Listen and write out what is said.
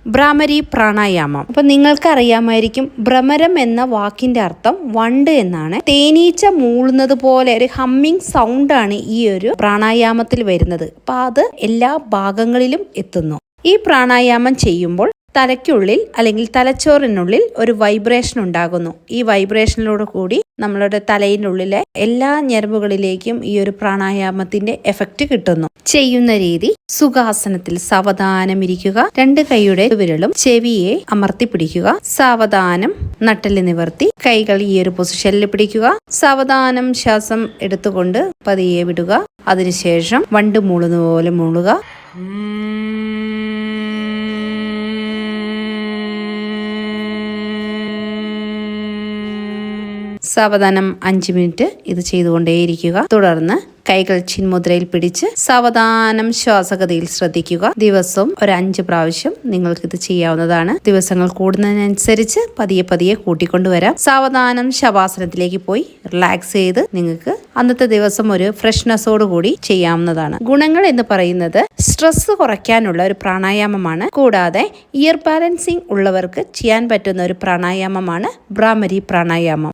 ഭ്രാമരി പ്രാണായാമം. അപ്പൊ നിങ്ങൾക്ക് അറിയാമായിരിക്കും, ഭ്രമരം എന്ന വാക്കിന്റെ അർത്ഥം വണ്ട് എന്നാണ്. തേനീച്ച മൂളുന്നത് പോലെ ഒരു ഹമ്മിങ് സൗണ്ടാണ് ഈ ഒരു പ്രാണായാമത്തിൽ വരുന്നത്. അപ്പൊ അത് എല്ലാ ഭാഗങ്ങളിലും എത്തുന്നു. ഈ പ്രാണായാമം ചെയ്യുമ്പോൾ തലയ്ക്കുള്ളിൽ അല്ലെങ്കിൽ തലച്ചോറിനുള്ളിൽ ഒരു വൈബ്രേഷൻ ഉണ്ടാകുന്നു. ഈ വൈബ്രേഷനിലോട് കൂടി നമ്മളുടെ തലയിനുള്ളിലെ എല്ലാ ഞരമ്പുകളിലേക്കും ഈ ഒരു പ്രാണായാമത്തിന്റെ എഫക്റ്റ് കിട്ടുന്നു. ചെയ്യുന്ന രീതി: സുഖാസനത്തിൽ സാവധാനം ഇരിക്കുക. 2 കൈയുടെ വിരലും ചെവിയെ അമർത്തി പിടിക്കുക. സാവധാനം നട്ടെല്ല് നിവർത്തി കൈകൾ ഈ ഒരു പൊസിഷനിൽ പിടിക്കുക. സാവധാനം ശ്വാസം എടുത്തുകൊണ്ട് പതിയെ വിടുക. അതിനുശേഷം വണ്ട് മൂളുന്ന പോലെ മൂളുക. സാവധാനം 5 മിനിറ്റ് ഇത് ചെയ്തുകൊണ്ടേയിരിക്കുക. തുടർന്ന് കൈകൾ ചിന്മുദ്രയിൽ പിടിച്ച് സാവധാനം ശ്വാസഗതിയിൽ ശ്രദ്ധിക്കുക. ദിവസവും ഒരു 5 പ്രാവശ്യം നിങ്ങൾക്കിത് ചെയ്യാവുന്നതാണ്. ദിവസങ്ങൾ കൂടുന്നതിനനുസരിച്ച് പതിയെ കൂട്ടിക്കൊണ്ടുവരാം. സാവധാനം ശവാസനത്തിലേക്ക് പോയി റിലാക്സ് ചെയ്ത് നിങ്ങൾക്ക് അന്നത്തെ ദിവസം ഒരു ഫ്രഷ്നെസ്സോട് കൂടി ചെയ്യാവുന്നതാണ്. ഗുണങ്ങൾ എന്ന് പറയുന്നത് സ്ട്രെസ് കുറയ്ക്കാനുള്ള ഒരു പ്രാണായാമമാണ്. കൂടാതെ ഇയർ ബാലൻസിങ് ഉള്ളവർക്ക് ചെയ്യാൻ പറ്റുന്ന ഒരു പ്രാണായാമമാണ് ഭ്രാമരി പ്രാണായാമം.